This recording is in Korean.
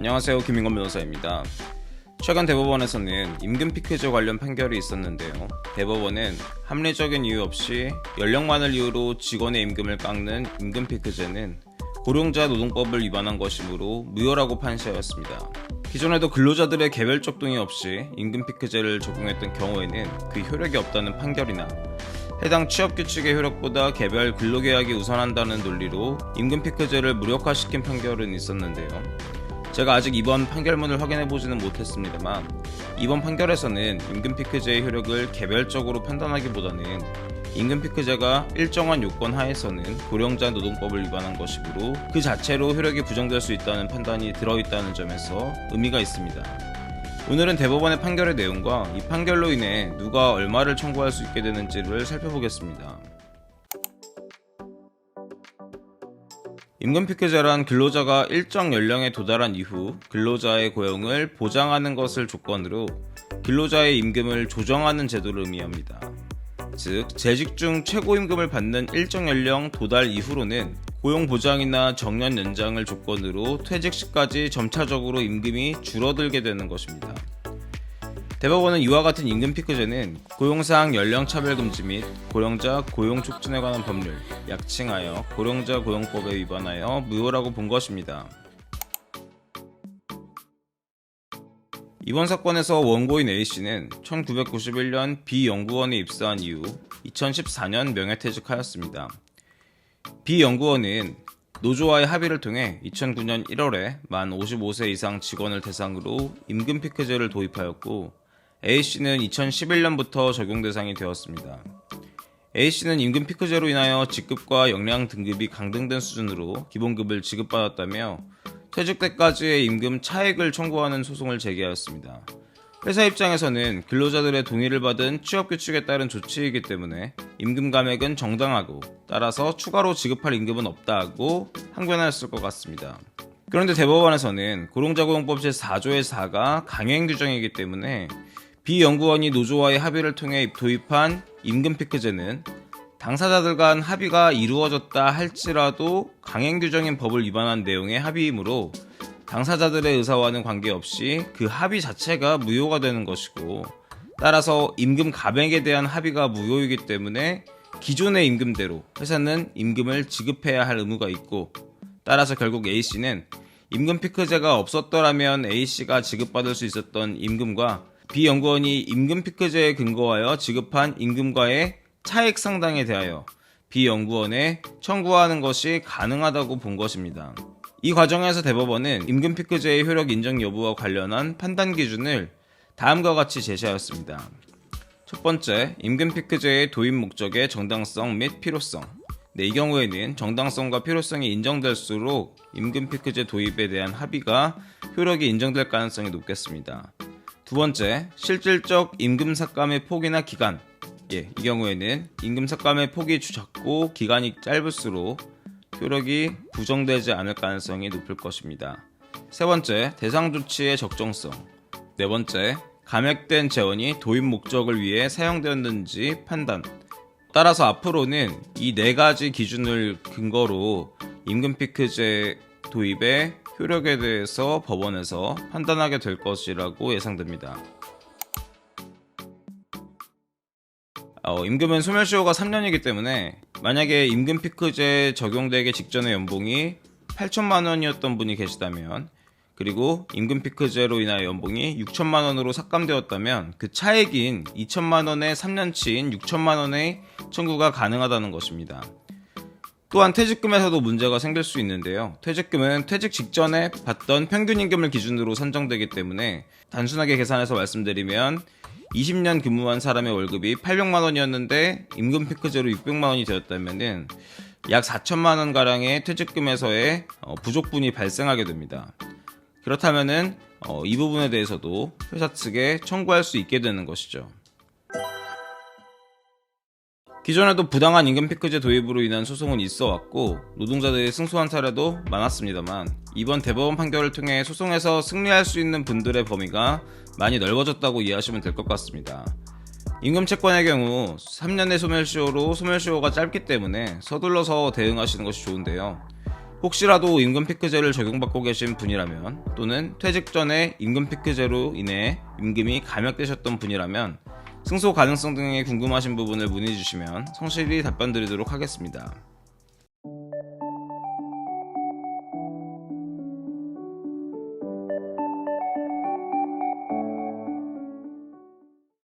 안녕하세요, 김인건 변호사입니다. 최근 대법원에서는 임금 피크제 관련 판결이 있었는데요. 대법원은 합리적인 이유 없이 연령만을 이유로 직원의 임금을 깎는 임금 피크제는 고령자 노동법을 위반한 것이므로 무효라고 판시하였습니다. 기존에도 근로자들의 개별적 동의 없이 임금 피크제를 적용했던 경우에는 그 효력이 없다는 판결이나 해당 취업규칙의 효력보다 개별 근로계약이 우선한다는 논리로 임금 피크제를 무력화시킨 판결은 있었는데요. 제가 아직 이번 판결문을 확인해보지는 못했습니다만 이번 판결에서는 임금 피크제의 효력을 개별적으로 판단하기보다는 임금 피크제가 일정한 요건 하에서는 고령자 노동법을 위반한 것이므로 그 자체로 효력이 부정될 수 있다는 판단이 들어있다는 점에서 의미가 있습니다. 오늘은 대법원의 판결의 내용과 이 판결로 인해 누가 얼마를 청구할 수 있게 되는지를 살펴보겠습니다. 임금 피크제란 근로자가 일정 연령에 도달한 이후 근로자의 고용을 보장하는 것을 조건으로 근로자의 임금을 조정하는 제도를 의미합니다. 즉, 재직 중 최고임금을 받는 일정 연령 도달 이후로는 고용 보장이나 정년 연장을 조건으로 퇴직 시까지 점차적으로 임금이 줄어들게 되는 것입니다. 대법원은 이와 같은 임금 피크제는 고용상 연령차별금지 및 고령자 고용 촉진에 관한 법률, 약칭하여 고령자 고용법에 위반하여 무효라고 본 것입니다. 이번 사건에서 원고인 A씨는 1991년 B연구원에 입사한 이후 2014년 명예퇴직하였습니다. B연구원은 노조와의 합의를 통해 2009년 1월에 만 55세 이상 직원을 대상으로 임금 피크제를 도입하였고 A씨는 2011년부터 적용 대상이 되었습니다. A씨는 임금 피크제로 인하여 직급과 역량 등급이 강등된 수준으로 기본급을 지급받았다며 퇴직 때까지의 임금 차액을 청구하는 소송을 제기하였습니다. 회사 입장에서는 근로자들의 동의를 받은 취업규칙에 따른 조치이기 때문에 임금 감액은 정당하고 따라서 추가로 지급할 임금은 없다고 항변하였을 것 같습니다. 그런데 대법원에서는 고령자고용법 제4조의 4가 강행 규정이기 때문에 B연구원이 노조와의 합의를 통해 도입한 임금 피크제는 당사자들 간 합의가 이루어졌다 할지라도 강행 규정인 법을 위반한 내용의 합의이므로 당사자들의 의사와는 관계없이 그 합의 자체가 무효가 되는 것이고 따라서 임금 감액에 대한 합의가 무효이기 때문에 기존의 임금대로 회사는 임금을 지급해야 할 의무가 있고 따라서 결국 A씨는 임금 피크제가 없었더라면 A씨가 지급받을 수 있었던 임금과 B연구원이 임금 피크제에 근거하여 지급한 임금과의 차액 상당에 대하여 B연구원에 청구하는 것이 가능하다고 본 것입니다. 이 과정에서 대법원은 임금 피크제의 효력 인정 여부와 관련한 판단 기준을 다음과 같이 제시하였습니다. 첫 번째, 임금 피크제의 도입 목적의 정당성 및 필요성. 이 경우에는 정당성과 필요성이 인정될수록 임금 피크제 도입에 대한 합의가 효력이 인정될 가능성이 높겠습니다. 두 번째, 실질적 임금 삭감의 폭이나 기간. 이 경우에는 임금 삭감의 폭이 작고 기간이 짧을수록 효력이 부정되지 않을 가능성이 높을 것입니다. 세 번째, 대상 조치의 적정성. 네 번째, 감액된 재원이 도입 목적을 위해 사용되었는지 판단. 따라서 앞으로는 이 네 가지 기준을 근거로 임금 피크제 도입의 효력에 대해서 법원에서 판단하게 될 것이라고 예상됩니다. 임금은 소멸시효가 3년이기 때문에 만약에 임금 피크제 적용되기 직전의 연봉이 8천만 원이었던 분이 계시다면 그리고 임금 피크제로 인하여 연봉이 6천만 원으로 삭감되었다면 그 차액인 2천만 원의 3년치인 6천만 원의 청구가 가능하다는 것입니다. 또한 퇴직금에서도 문제가 생길 수 있는데요. 퇴직금은 퇴직 직전에 받던 평균 임금을 기준으로 산정되기 때문에 단순하게 계산해서 말씀드리면 20년 근무한 사람의 월급이 800만 원이었는데 임금 피크제로 600만 원이 되었다면 약 4천만 원 가량의 퇴직금에서의 부족분이 발생하게 됩니다. 그렇다면 이 부분에 대해서도 회사 측에 청구할 수 있게 되는 것이죠. 기존에도 부당한 임금 피크제 도입으로 인한 소송은 있어 왔고 노동자들이 승소한 사례도 많았습니다만 이번 대법원 판결을 통해 소송에서 승리할 수 있는 분들의 범위가 많이 넓어졌다고 이해하시면 될 것 같습니다. 임금 채권의 경우 3년의 소멸시효로 소멸시효가 짧기 때문에 서둘러서 대응하시는 것이 좋은데요. 혹시라도 임금 피크제를 적용받고 계신 분이라면 또는 퇴직 전에 임금 피크제로 인해 임금이 감액되셨던 분이라면 승소 가능성 등에 궁금하신 부분을 문의 주시면 성실히 답변 드리도록 하겠습니다.